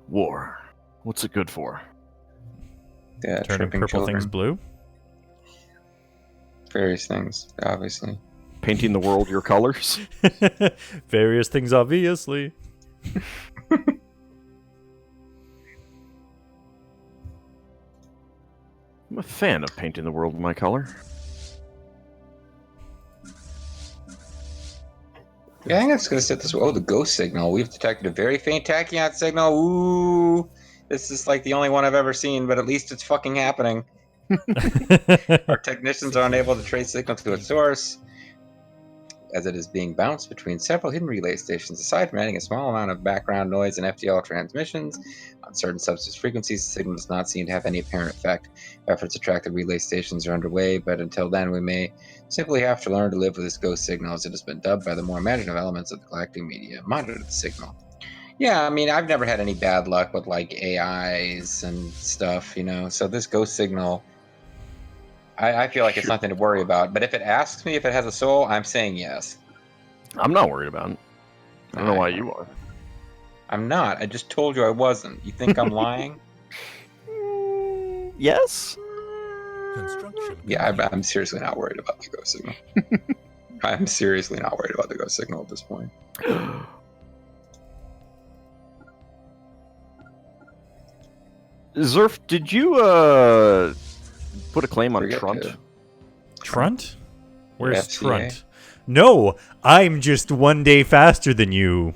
War. What's it good for? Yeah, Turning tripping purple children. things blue. Various things, obviously. Painting the world your colors? Various things, obviously. I'm a fan of painting the world my color. Yeah, I think it's going to set this. Oh, the ghost signal. We've detected a very faint tachyon signal. Ooh, this is like the only one I've ever seen, but at least it's fucking happening. Our technicians are unable to trace signal to its source, as it is being bounced between several hidden relay stations. Aside from adding a small amount of background noise and FTL transmissions on certain subspace frequencies, the signal does not seem to have any apparent effect. Efforts to track the relay stations are underway, but until then we may simply have to learn to live with this ghost signal, as it has been dubbed by the more imaginative elements of the galactic media. Monitor the signal. Yeah, I mean, I've never had any bad luck with like AIs and stuff, you know, so this ghost signal, I feel like it's nothing to worry about. But if it asks me if it has a soul, I'm saying yes. I'm not worried about it. I don't know why you are. I'm not. I just told you I wasn't. You think I'm lying? Yes? Yeah, I'm seriously not worried about the ghost signal. I'm seriously not worried about the ghost signal at this point. Zerf, did you put a claim on Forget Trunt? to. Trunt? Where's FCA? Trunt? No, I'm just 1 day faster than you.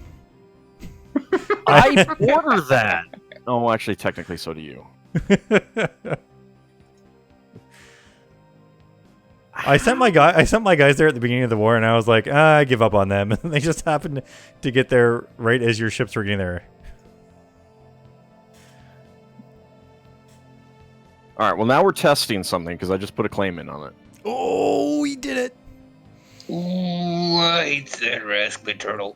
I order that. Oh, actually, technically, so do you. I sent my guys there at the beginning of the war, and I was like, I give up on them. And they just happened to get there right as your ships were getting there. All right, well, now we're testing something, because I just put a claim in on it. Oh, we did it! Ooh, I hate that rascally turtle.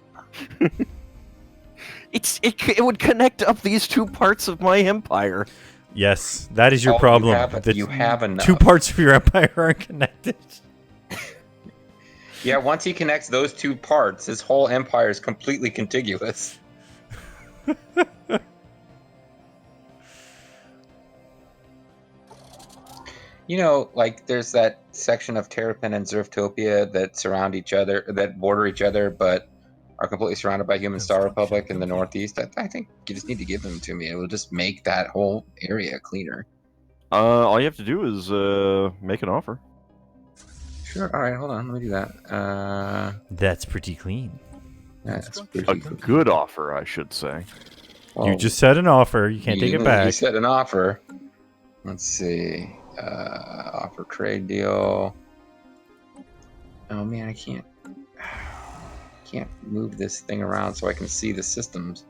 It would connect up these two parts of my empire. Yes, that is your Oh, problem. you have enough. 2 parts of your empire aren't connected. Yeah, once he connects those 2 parts, his whole empire is completely contiguous. You know, like there's that section of Terrapin and Zerftopia that surround each other, that border each other, but are completely surrounded by Human Star Republic in the northeast. I think you just need to give them to me. It will just make that whole area cleaner. All you have to do is make an offer. Sure. All right. Hold on. Let me do that. That's pretty clean. That's A pretty good offer, I should say. well, You just said an offer. You can't take it back. You said an offer. Let's see. Offer trade deal. Oh man, I can't move this thing around so I can see the systems.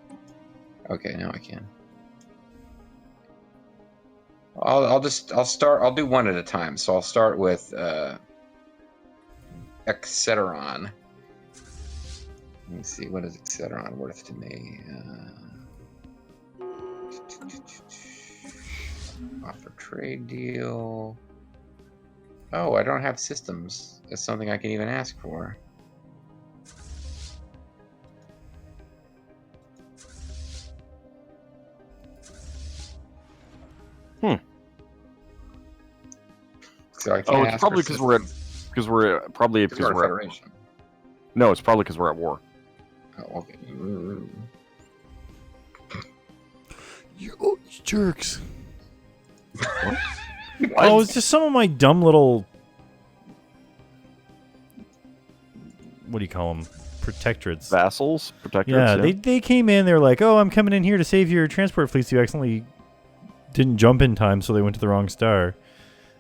Okay, now I can. I'll do one at a time. So I'll start with Exceteron. Let me see, what is Exceteron worth to me? Offer trade deal. Oh, I don't have systems. That's something I can even ask for. So I can't. Oh, it's probably because we're at Federation. No, it's probably because we're at war. Oh, okay. You jerks. Oh, it's just some of my dumb little... What do you call them? Protectorates. Vassals? Protectorates? Yeah, they came in, they were like, oh, I'm coming in here to save your transport fleets. You accidentally didn't jump in time, so they went to the wrong star.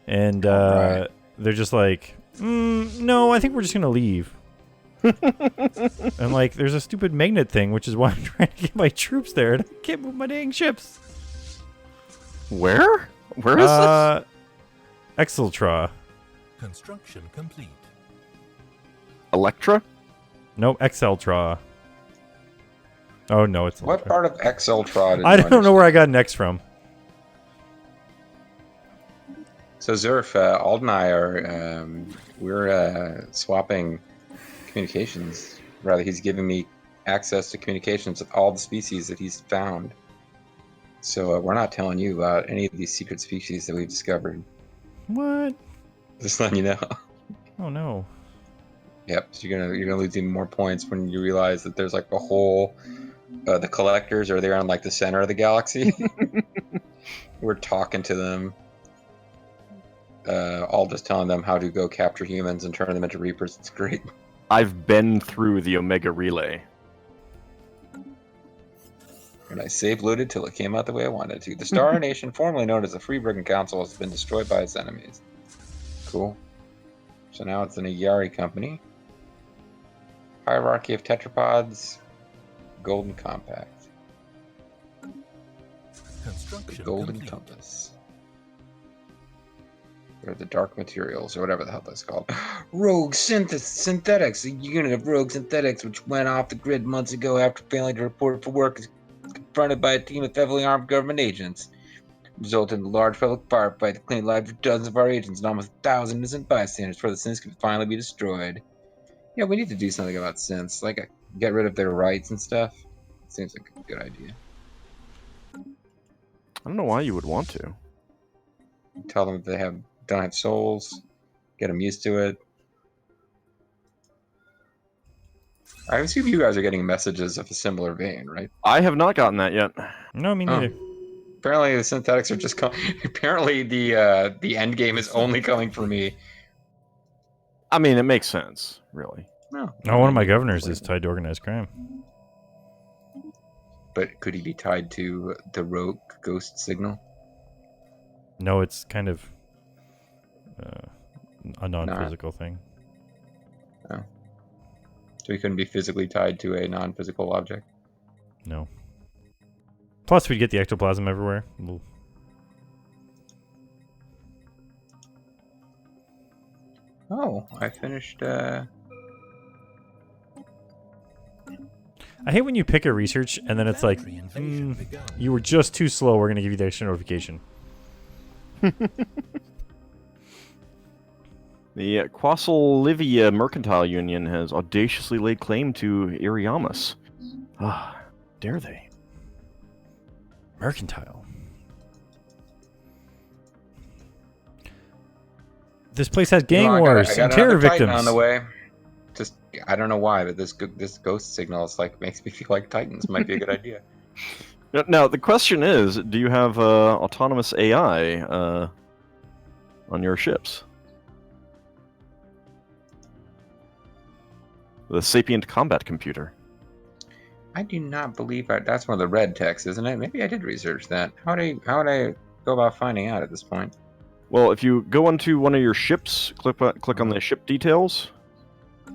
And Right. they're just like, no, I think we're just going to leave. And like, there's a stupid magnet thing, which is why I'm trying to get my troops there, and I can't move my dang ships. Where? Where is this? Exeltra. Construction complete. Electra? No, Exeltra. Oh, no, it's What Electra. part of Exeltra did I you don't know where I got next from. So Zerf, Ald and I are we're swapping communications. Rather, he's giving me access to communications with all the species that he's found. So we're not telling you about any of these secret species that we've discovered. What? Just letting you know. Oh no. Yep. So you're gonna lose even more points when you realize that there's like a whole. The collectors are there on like the center of the galaxy. We're talking to them. All just telling them how to go capture humans and turn them into Reapers. It's great. I've been through the Omega Relay. And I save looted till it came out the way I wanted to. The Star Nation, formerly known as the Freeburgen Council, has been destroyed by its enemies. Cool. So now it's an Yari company. Hierarchy of tetrapods. Golden Compact. The Construction Golden complete. Compass. Or the Dark Materials, or whatever the hell that's called. Rogue Synthetics. A unit of Rogue Synthetics which went off the grid months ago after failing to report for work is confronted by a team of heavily armed government agents. Resulted in a large public firefight that claimed lives of dozens of our agents and almost 1,000 innocent bystanders before the synths could finally be destroyed. Yeah, we need to do something about synths, like get rid of their rights and stuff. It seems like a good idea. I don't know why you would want to. Tell them they don't have souls. Get them used to it. I assume you guys are getting messages of a similar vein, right? I have not gotten that yet. No, me neither. Apparently the synthetics are just coming. Apparently the end game is only coming for me. I mean, it makes sense, really. No. Oh, one of my governors is tied to organized crime. But could he be tied to the rogue ghost signal? No, it's kind of a non-physical thing. Oh. So he couldn't be physically tied to a non-physical object? No. Plus, we'd get the ectoplasm everywhere. We'll... Oh, I finished, I hate when you pick a research and then it's like, Boundary invasion begun. you were just too slow, we're going to give you the extra notification. The Quasolivia Mercantile Union has audaciously laid claim to Iriamus. Ah, dare they? Mercantile. This place has gang wars and terror victims. on the way. Just, I don't know why, but this ghost signal is like makes me feel like Titans might be a good idea. Now, the question is, do you have autonomous AI on your ships? The sapient combat computer. I do not believe that's one of the red techs, isn't it? Maybe I did research that. How would I go about finding out at this point? Well, if you go onto one of your ships, click on the ship details. I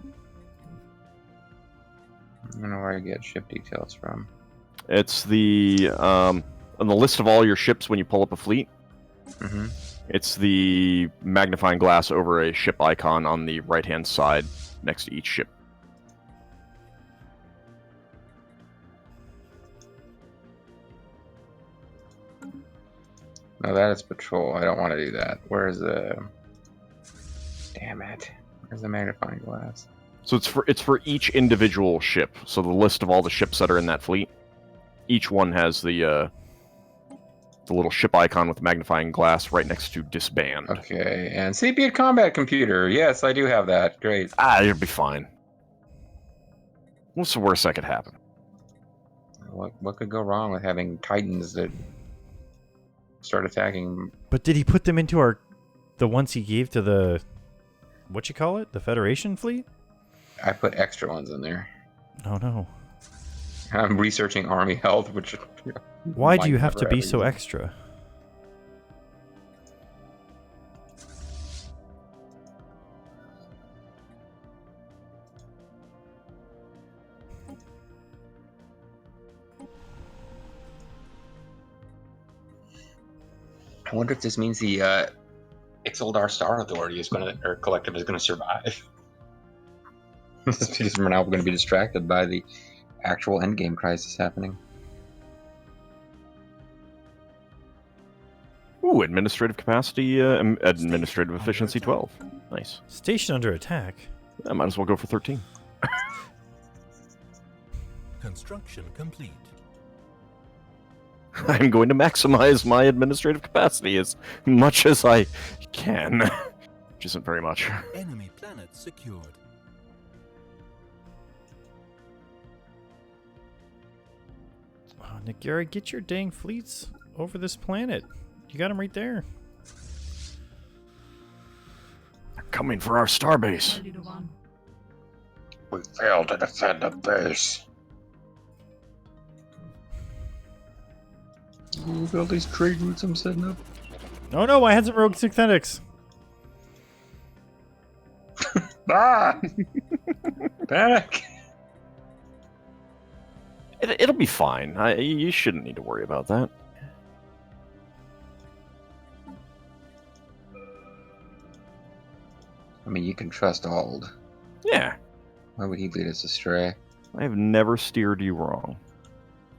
don't know where I get ship details from. It's the on the list of all your ships when you pull up a fleet. Mm-hmm. It's the magnifying glass over a ship icon on the right-hand side next to each ship. No, that is patrol. I don't want to do that. Where's the... Damn it. Where's the magnifying glass? So it's for each individual ship. So the list of all the ships that are in that fleet, each one has the little ship icon with the magnifying glass right next to disband. Okay, and sapient combat computer. Yes, I do have that. Great. You'll be fine. What's the worst that could happen? What could go wrong with having Titans that start attacking? But did he put them into the ones he gave to the, what you call it? The Federation fleet? I put extra ones in there. Oh no. I'm researching Army Health, which... Why do might you have never to be ever so use. extra? I wonder if this means the Ixeldar Star Authority or Collective is going to survive. Because we're now going to be distracted by the actual endgame crisis happening. Ooh, administrative capacity, administrative efficiency 12. Nice. Station under attack? I might as well go for 13. Construction complete. I'm going to maximize my administrative capacity as much as I can. Which isn't very much. Enemy planet secured. Oh, Nagara, get your dang fleets over this planet. You got them right there. They're coming for our starbase. Ready to run. We failed to defend the base. Look at all these trade routes I'm setting up. Oh no, I had some rogue synthetics. Ah! Panic! It'll be fine. You shouldn't need to worry about that. I mean, you can trust Ald. Yeah. Why would he lead us astray? I have never steered you wrong.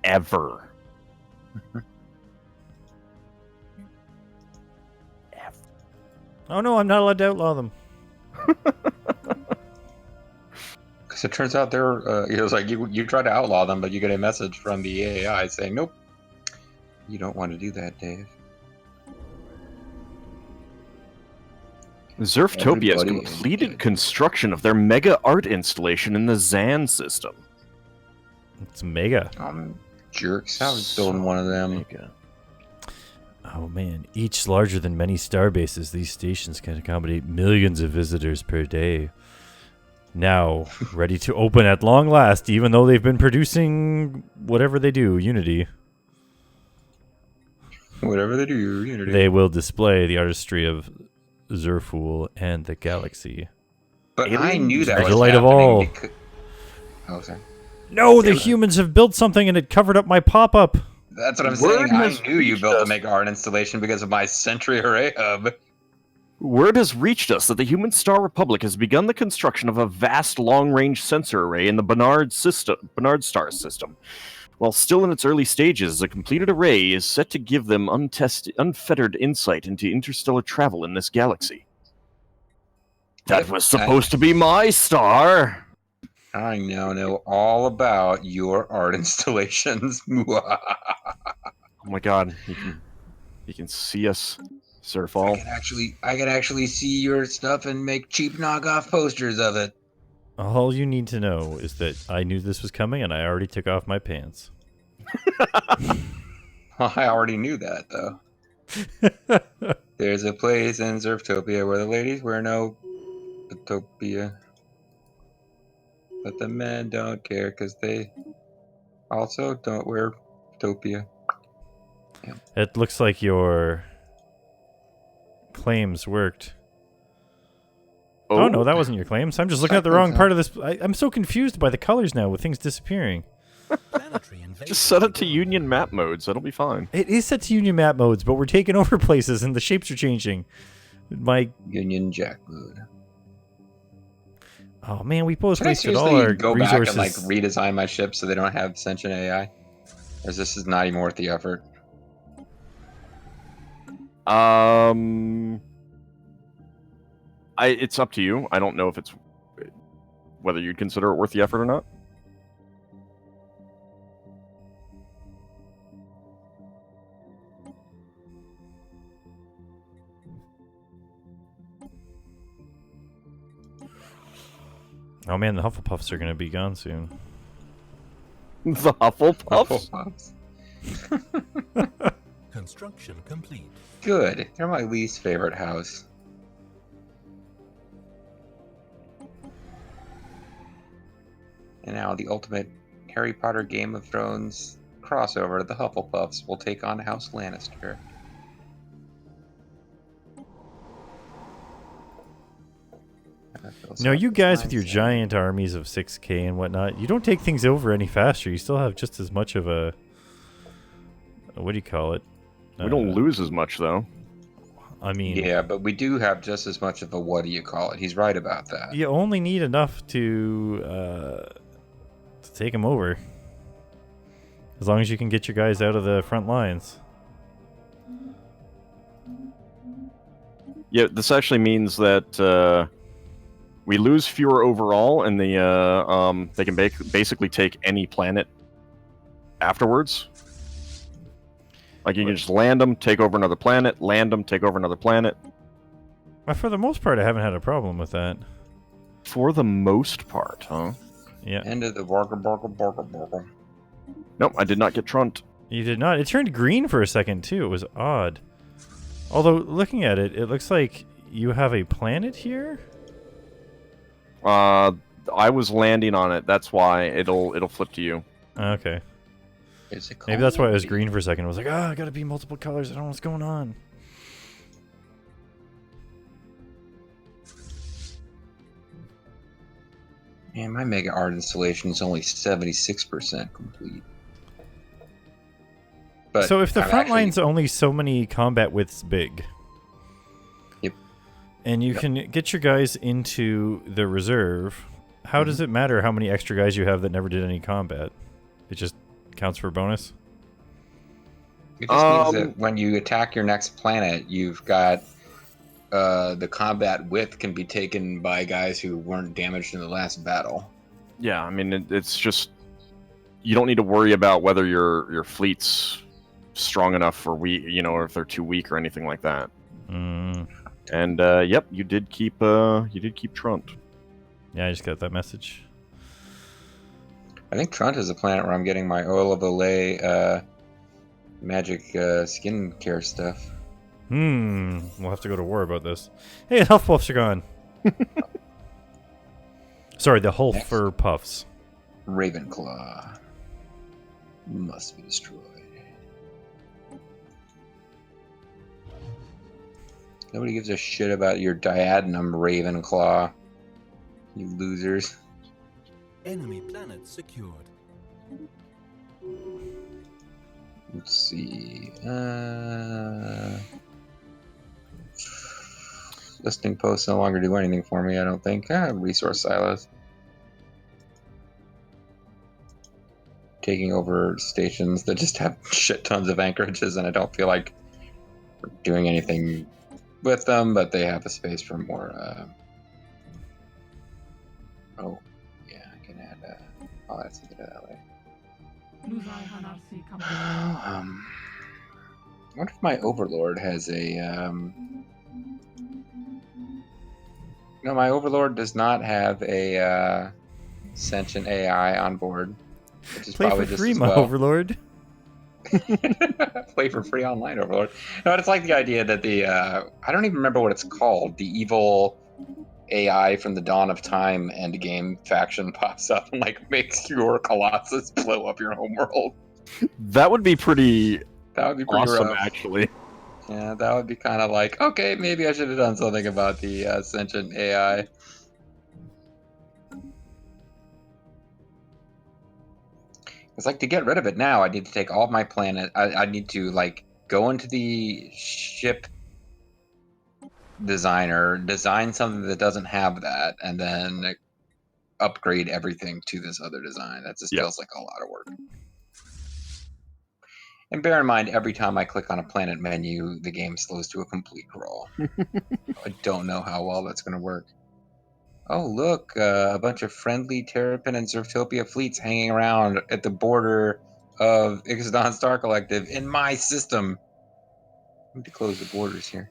Ever. Oh no, I'm not allowed to outlaw them. Because it turns out they're, it was like you try to outlaw them, but you get a message from the AI saying, nope, you don't want to do that, Dave. Zerftopia has Everybody is completed dead. construction of their mega art installation in the Zan system. It's mega. Jerks. I was building one of them. Mega. Oh man, each larger than many starbases, these stations can accommodate millions of visitors per day. Now, ready to open at long last, even though they've been producing whatever they do, Unity. Whatever they do, Unity. They will display the artistry of Zerfall and the galaxy. But I knew that The was delight of happening all. because... Oh, sorry. No, the humans have built something and it covered up my pop-up. That's what I'm Word saying. I has knew you reached built a us. mega art installation because of my Sentry Array hub. Word has reached us that the Human Star Republic has begun the construction of a vast long-range sensor array in the Bernard Star system. While still in its early stages, a completed array is set to give them unfettered insight into interstellar travel in this galaxy. That Yep, was supposed to be my star! I now know all about your art installations. Oh my god, you can see us, Zerfall. I can actually see your stuff and make cheap knockoff posters of it. All you need to know is that I knew this was coming and I already took off my pants. Well, I already knew that, though. There's a place in Zerftopia where the ladies wear no Utopia. But the men don't care because they also don't wear Utopia. It looks like your claims worked. Oh no, that wasn't your claims. I'm just looking at the wrong part of this. I'm so confused by the colors now with things disappearing. Planetary invasion. Just set it to Union map modes, that'll be fine. It is set to Union map modes, but we're taking over places and the shapes are changing. Union Jack mode. Oh man, we both Should I wasted all seriously our go resources. back and like redesign my ships so they don't have sentient AI? Or is this not even worth the effort? It's up to you. I don't know if it's whether you'd consider it worth the effort or not. Oh man, the Hufflepuffs are going to be gone soon. The Hufflepuffs? Construction complete. Good. They're my least favorite house. And now the ultimate Harry Potter Game of Thrones crossover, the Hufflepuffs will take on House Lannister. No, you guys with your giant armies of 6K and whatnot, you don't take things over any faster. You still have just as much of a... What do you call it? We don't lose as much, though. I mean... Yeah, but we do have just as much of a what do you call it. He's right about that. You only need enough to take them over. As long as you can get your guys out of the front lines. Yeah, this actually means that we lose fewer overall, and they can basically take any planet afterwards. Like you can just land them, take over another planet, land them, take over another planet. For the most part, I haven't had a problem with that. For the most part, huh? Yeah. End of the burger. Nope, I did not get trunt. You did not. It turned green for a second, too. It was odd. Although, looking at it, it looks like you have a planet here? I was landing on it. That's why it'll flip to you. Okay. Is it Maybe that's why it was green for a second. I was like, I gotta be multiple colors. I don't know what's going on. Man, my Mega Art installation is only 76% complete. But So if the I'm front actually- line's only so many combat widths big, Yep. and you can get your guys into the reserve, how does it matter how many extra guys you have that never did any combat? It just counts for a bonus? It just means that when you attack your next planet, you've got the combat width can be taken by guys who weren't damaged in the last battle. Yeah, I mean it's just you don't need to worry about whether your fleet's strong enough for or if they're too weak or anything like that. Mm. And yep, you did keep trunt. Yeah, I just got that message. I think Trunt is a planet where I'm getting my Oil of Olay magic skin care stuff. We'll have to go to war about this. Hey, the health puffs are gone. Sorry, the whole Next. fur puffs. Ravenclaw must be destroyed. Nobody gives a shit about your diadenum, Ravenclaw. You losers. Enemy planet secured. Let's see. Listing posts no longer do anything for me, I don't think. Resource silos. Taking over stations that just have shit tons of anchorages, and I don't feel like doing anything with them, but they have a space for more. Oh, yeah, I can add. I'll add something to that later. I wonder if my Overlord has a. No, my Overlord does not have a sentient AI on board, which is Play probably for just free, as my well. overlord. Play for free online Overlord. No, it's like the idea that the I don't even remember what it's called. The evil AI from the Dawn of Time endgame faction pops up and like makes your Colossus blow up your homeworld. That would be pretty That would be pretty awesome, rough. actually. Yeah, that would be kind of like, okay, maybe I should have done something about the sentient AI. It's like to get rid of it now, I need to take all of my planet. I need to like go into the ship designer, design something that doesn't have that, and then upgrade everything to this other design. That just Yep. feels like a lot of work. And bear in mind, every time I click on a planet menu, the game slows to a complete crawl. I don't know how well that's going to work. Oh, look, a bunch of friendly Terrapin and Zerftopia fleets hanging around at the border of Ixodon Star Collective in my system. I need to close the borders here.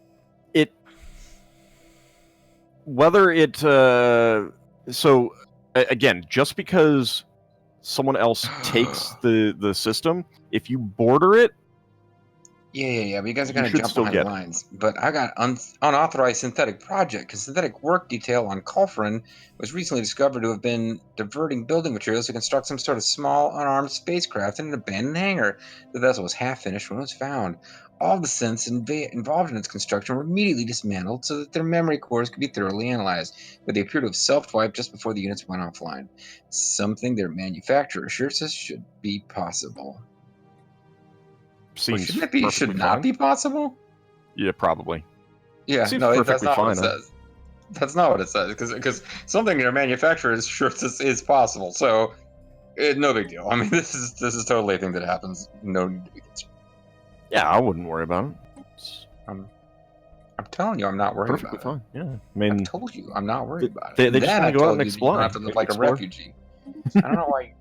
Again, just because someone else takes the system, if you border it, Yeah. But you guys are You going to should jump still behind get the it. lines. But I got unauthorized synthetic project because synthetic work detail on Colfrin was recently discovered to have been diverting building materials to construct some sort of small unarmed spacecraft in an abandoned hangar. The vessel was half finished when it was found. All the synths involved in its construction were immediately dismantled so that their memory cores could be thoroughly analyzed, but they appear to have self-wiped just before the units went offline. Something their manufacturer assures us should be possible. Or seems shouldn't it be? perfectly Should not fine. be possible? Yeah, probably. Yeah, Seems no, that's perfectly not what fine, it huh? says. That's not what it says because something your manufacturer is sure is possible. So, no big deal. I mean, this is totally a thing that happens. No need to be concerned. Yeah, I wouldn't worry about it. It's I'm telling you, I'm not worried perfectly about fine. Yeah, I it. mean, I've told you, I'm not worried about it. they And just then wanna I go out told and you that you don't have to explore. live like Explore. a refugee. I don't know why.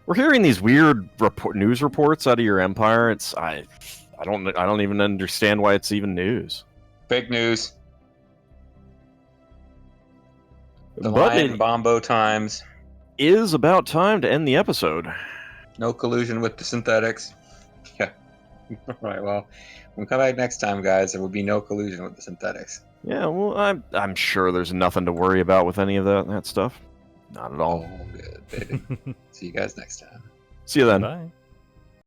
We're hearing these weird news reports out of your empire. I don't even understand why it's even news. Fake news. The But Lion it Bombo times. is about time to end the episode. No collusion with the synthetics. Yeah. All right. Well, when we come back next time, guys, there will be no collusion with the synthetics. Yeah, well, I'm sure there's nothing to worry about with any of that stuff. Not at all. Oh, good, baby. See you guys next time. See you then. Bye.